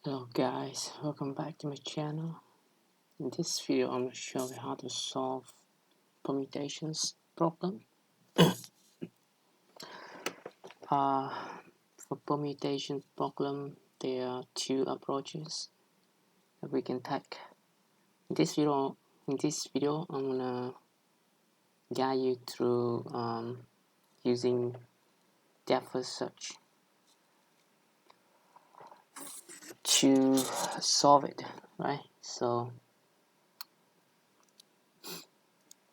Hello guys, welcome back to my channel. In this video I'm going to show you how to solve permutations problem. For permutation problem there are two approaches that we can take. In this video I'm going to guide you through using DFS search to solve it, right? So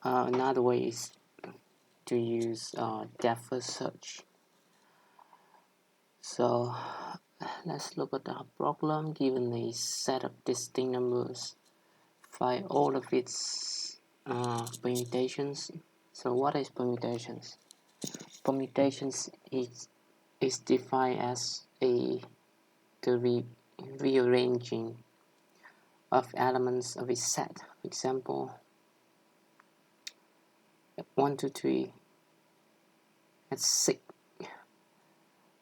another way is to use DFS search. So let's look at our problem. Given a set of distinct numbers, find all of its permutations. So what is permutations? Permutations is defined as the rearranging of elements of a set. For example, 1, 2, 3, that's 6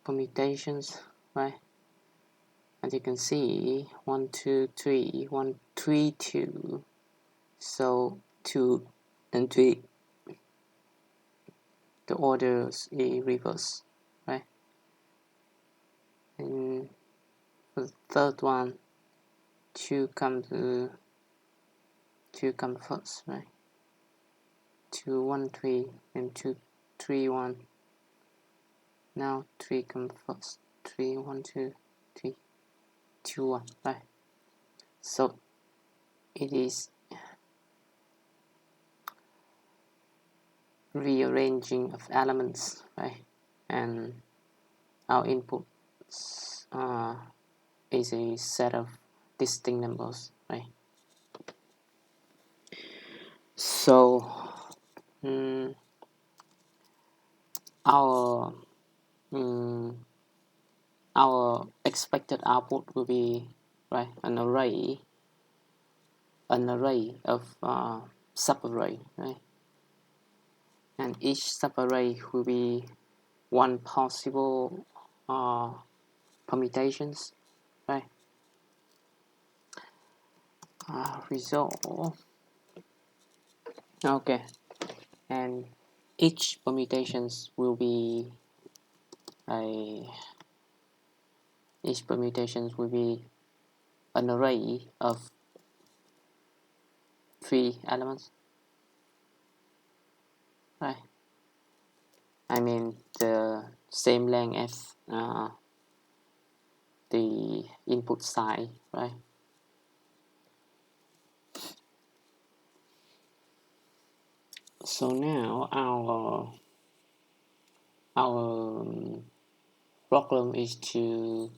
permutations, right? As you can see, 1, 2, 3, 1, 3, 2. So 2 and 3, the order is reverse, right? And for the third one, 2 comes first, right? 2, 1, 3, and 2, 3, 1. Now 3 comes first. 3, 1, 2, 3, 2, 1, right? So it is rearranging of elements, right? And our input is a set of distinct numbers, right? So our expected output will be, right, an array of subarray, right? And each subarray will be one possible permutations, right? Result. Okay, and each permutations will be an array of 3 elements, right? I mean the same length as the input side, right? So now our problem is to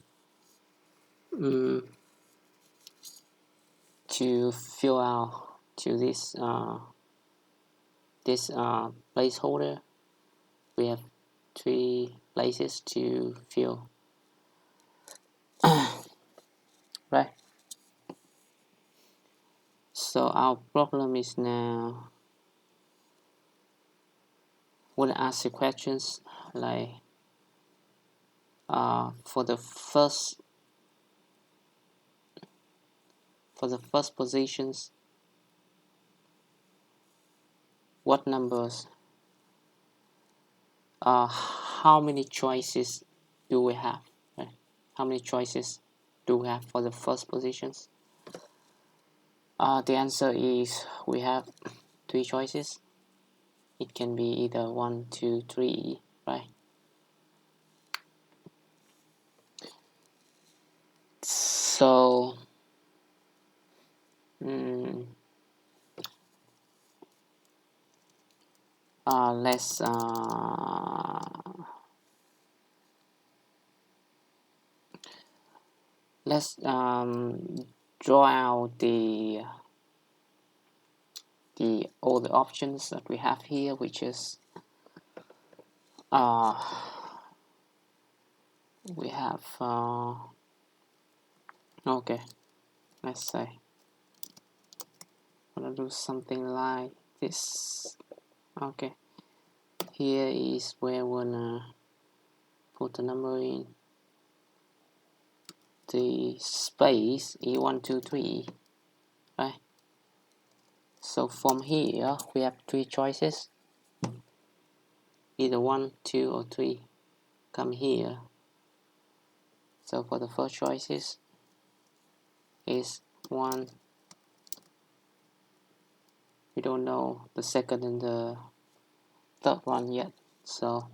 fill out to this placeholder. We have 3 places to fill, right? So our problem is now we'll ask the questions like for the first positions, what numbers, how many choices do we have, right? How many choices do we have for the first positions? The answer is we have 3 choices. It can be either 1, 2, 3, right? So let's draw out all the options that we have here, which is we have okay, let's say I'm gonna do something like this. Okay, here is where we're gonna put the number in the space E1, 2, 3, right? So from here we have 3 choices, either 1, 2, or 3. Come here. So for the first choices is 1. We don't know the second and the third one yet. So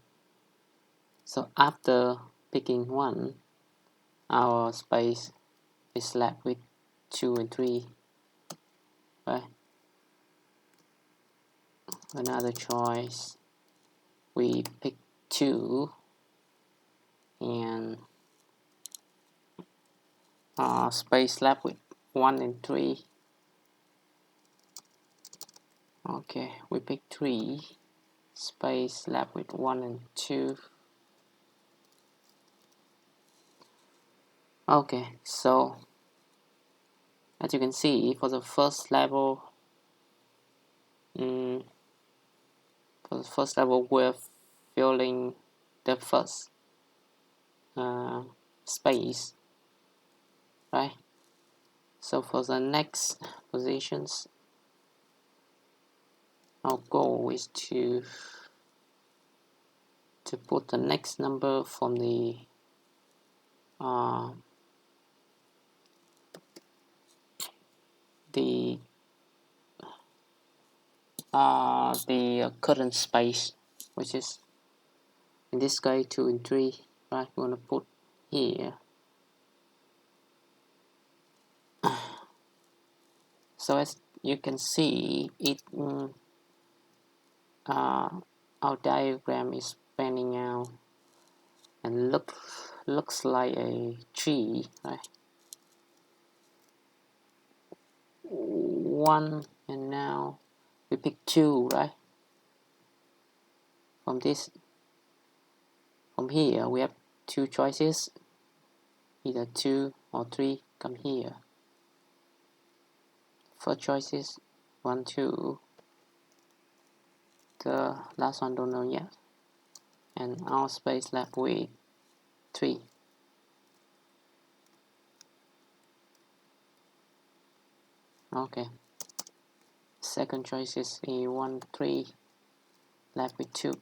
after picking 1, our space is left with 2 and 3, right? Another choice, we pick 2 and space left with 1 and 3. Okay, we pick 3, space left with 1 and 2. Okay, so as you can see, for the first level, we're filling the first space, right? So for the next positions, our goal is to put the next number from the current space, which is in this case 2 and 3, right? We're gonna put here. So as you can see, our diagram is panning out and looks like a tree, right? 1, and now we pick 2, right? From here we have 2 choices, either 2 or 3. Come here. First choice is 1, 2. The last one don't know yet, and our space left with 3. Okay. Second choice is E1, 3, left with 2.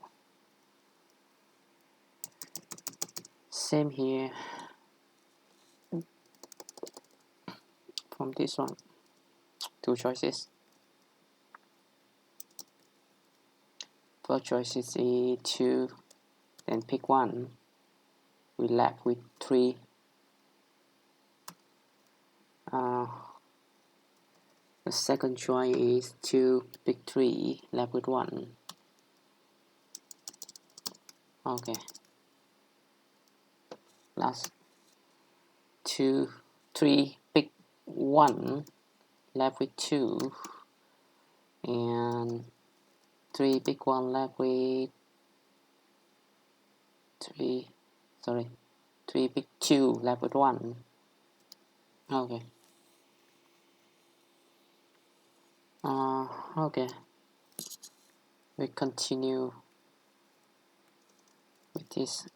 Same here. From this one, 2 choices. First choice is E2, then pick 1. We left with 3. The second choice is 2, pick 3, left with 1. Okay. Last 2, 3, pick 1, left with 2, and 3, pick 1, left with 3. Sorry, 3, pick 2, left with 1. Okay. Okay. We continue with this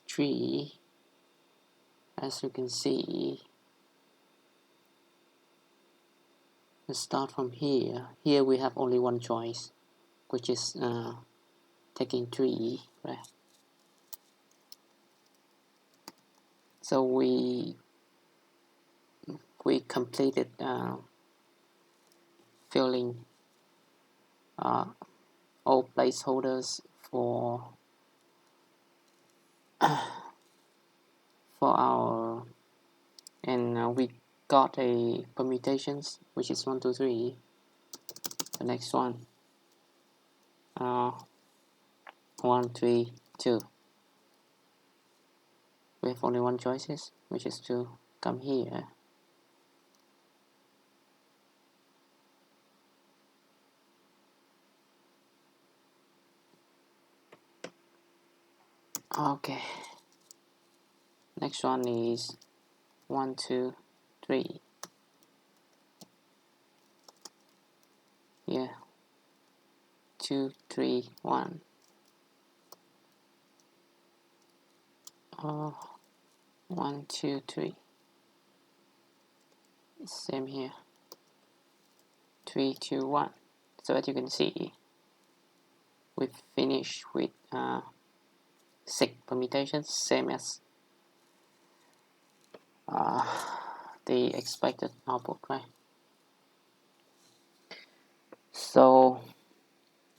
tree. As you can see, let's start from here. Here we have only one choice, which is taking 3, right? So we completed filling all placeholders for our, and we got a permutations, which is 1, 2, 3. The next one, 1, 3, 2. We have only one choices, which is to come here. Okay. Next one is 1, 2, 3. Yeah. 2, 3, 1. 1 2 3, same here, 3 2 1. So as you can see, we finished with 6 permutations, same as the expected output, right? So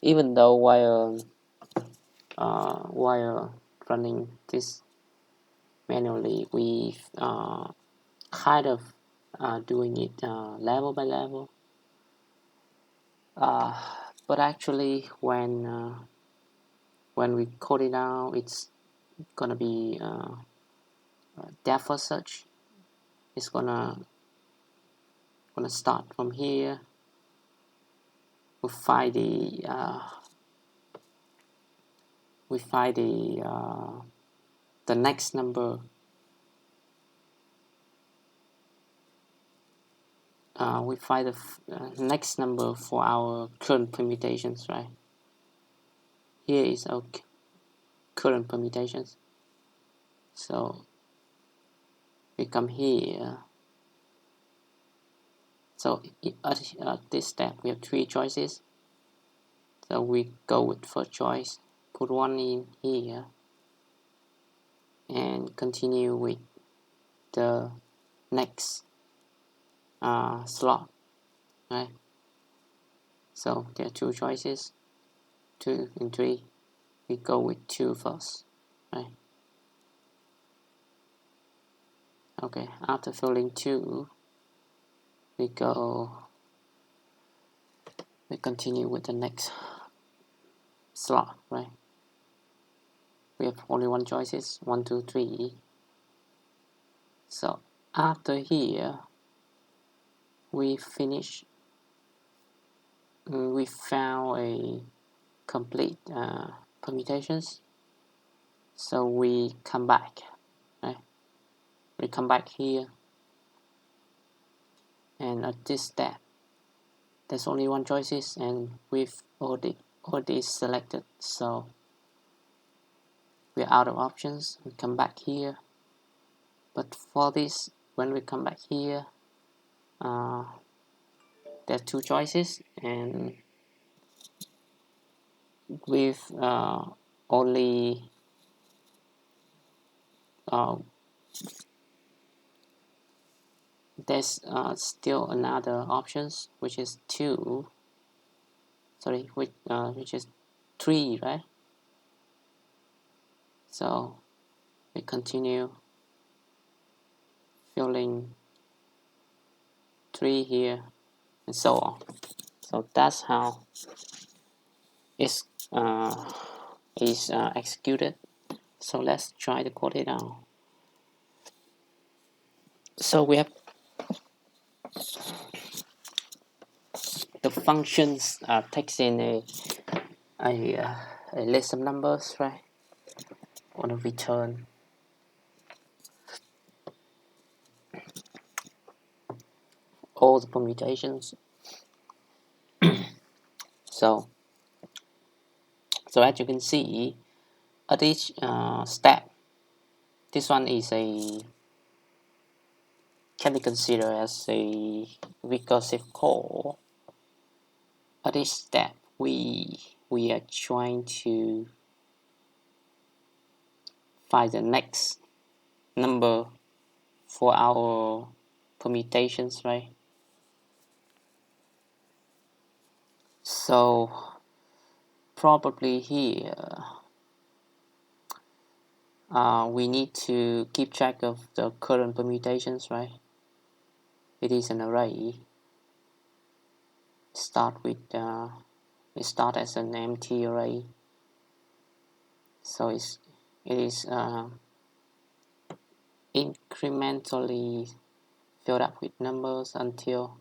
even though while running this manually, we kind of doing it level by level, but actually when we code it out, it's gonna be depth first search. It's gonna start from here. We find the next number. We find the next number for our current permutations, right? Here is our current permutations. So we come here. So at this step, we have 3 choices. So we go with first choice, put 1 in here, and continue with the next slot, right? So there are 2 choices, 2 and 3. We go with 2 first, right? Okay, after filling 2, we continue with the next slot, right? We have only 1 choices, 1 2 3. So after here, we finish. We found a complete permutations. So we come back, right? We come back here, and at this step, there's only 1 choices, and we've already selected. So we're out of options. We come back here, but for this, when we come back here, there are 2 choices, and with only there's still another options, which is 2. Sorry, which is 3, right? So we continue filling 3 here, and so on. So that's how it's executed. So let's try to code it out. So we have the functions takes in a list of numbers, right? On a return all the permutations. So as you can see, at each step, this one can be considered as a recursive call. At each step, we are trying to find the next number for our permutations, right? So probably here we need to keep track of the current permutations, right? It is an array. It start as an empty array, so it is incrementally filled up with numbers until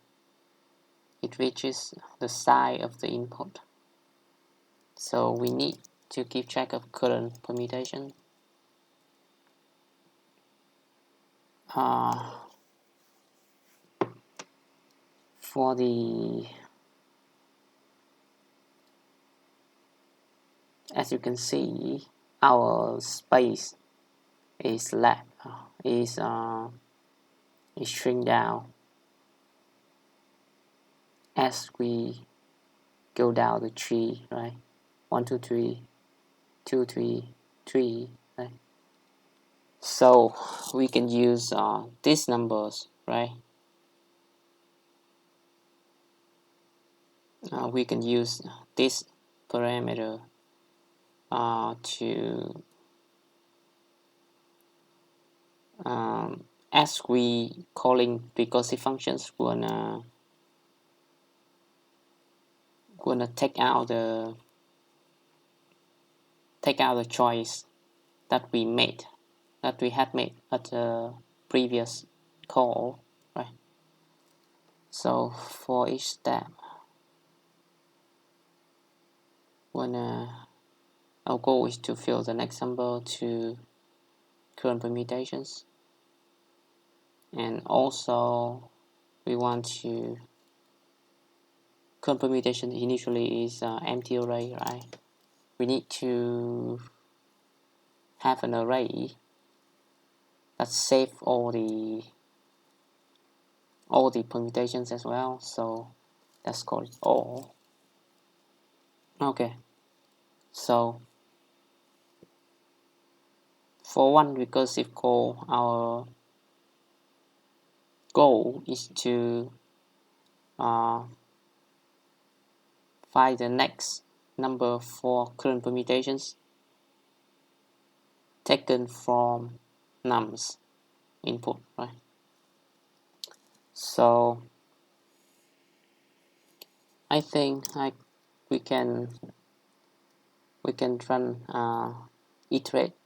it reaches the size of the input. So we need to keep track of current permutation. For the, as you can see, our space is left is shrink down as we go down the tree, right? 1 2 3 2 3 3, right? So we can use these numbers, right? We can use this parameter to as we calling recursive functions gonna take out the choice that we had made at the previous call, right? So for each step, our goal is to fill the next number to current permutations, and also we want to current permutation initially is empty array, right? We need to have an array that save all the permutations as well, so let's call it all. Okay, so for one recursive call, our goal is to find the next number for current permutations taken from nums input, right? So I think we can run iterate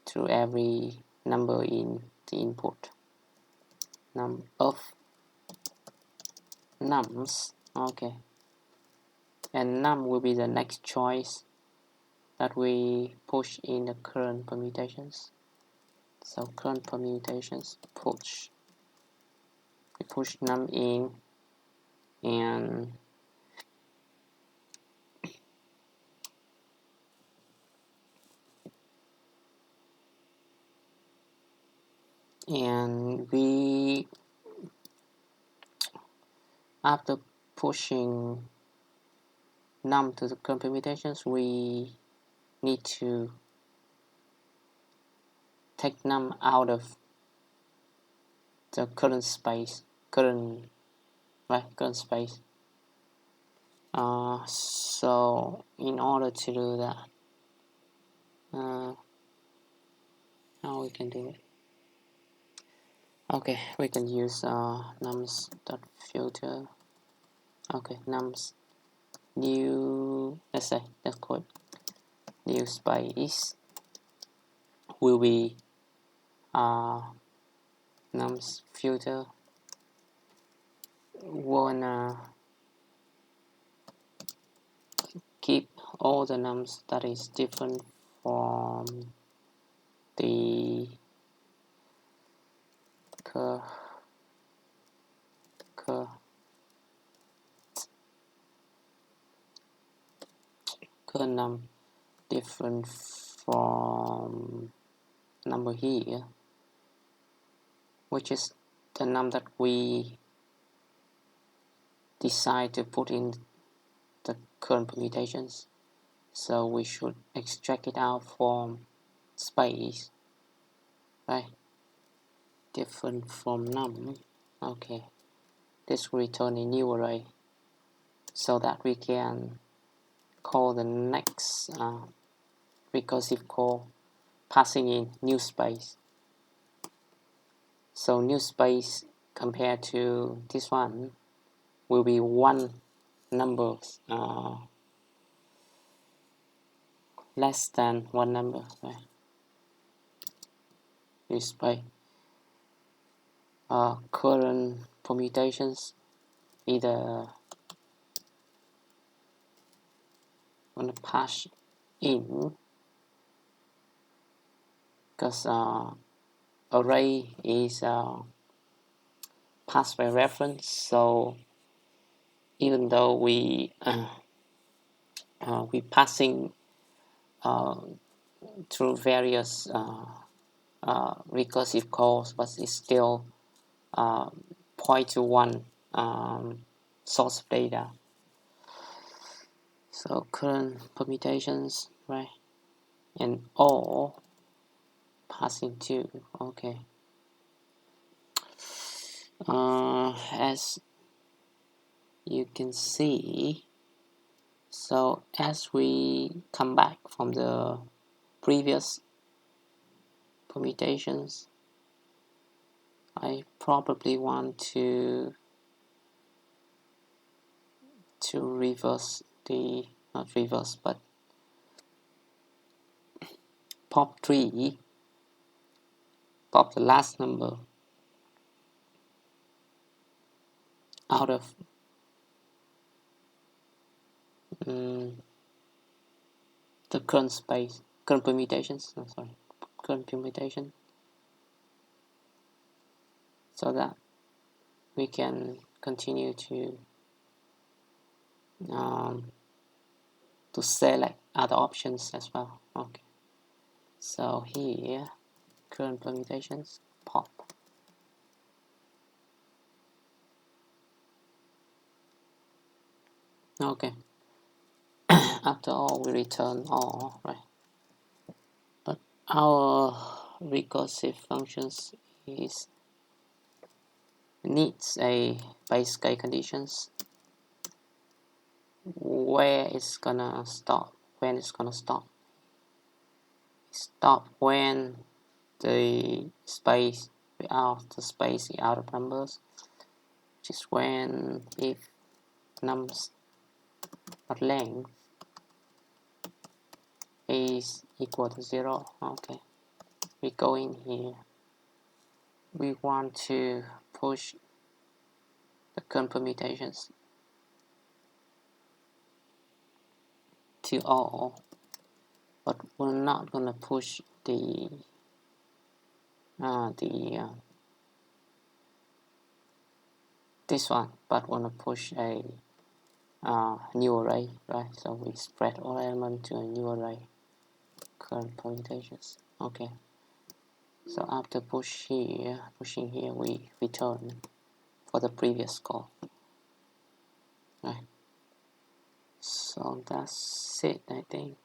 through every number in the input of nums. Okay, and num will be the next choice that we push in the current permutations. So current permutations push, we push num in, and we, after pushing num to the current permutations, we need to take num out of the current space, current space. So in order to do that, how we can do it? Okay, we can use nums.filter. Okay, nums new, let's call it new space will be nums filter. Wanna keep all the nums that is different from the current num different from number here, which is the num that we decide to put in the current permutations. So we should extract it out from space, right? Different from num. Okay, this will return a new array so that we can call the next recursive call passing in new space. So new space compared to this one will be one number less than one number, right? New space. Current permutations either want to pass in, because array is passed by reference, so even though we passing through various recursive calls, but it's still point to one source of data. So current permutations, right? And all passing to, okay. As you can see, so as we come back from the previous permutations, I probably want to reverse the, not reverse, but pop the last number out of the current permutations, current permutation, so that we can continue to select other options as well. Okay, so here current permutations pop. Okay, after all we return all, right? But our recursive functions needs a base case conditions where it's gonna stop, when it's gonna stop. Stop when the space without the space out of numbers, which is when if nums but length is equal to 0. Okay, we go in here, we want to push the current permutations to all, but we're not gonna push this one, but wanna push a new array, right? So we spread all elements to a new array, current permutations. Okay, so after pushing here, we return for the previous call, right? So that's it, I think.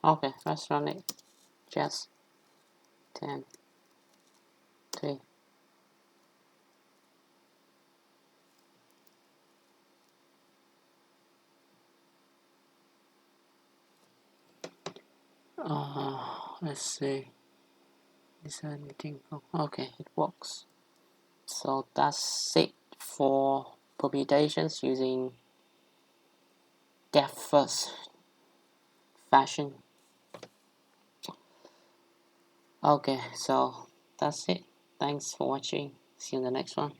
Okay, let's run it. Just 10, 3. Let's see. Is there anything? Okay, it works. So that's it for permutations using DFS fashion. Okay, so that's it. Thanks for watching. See you in the next one.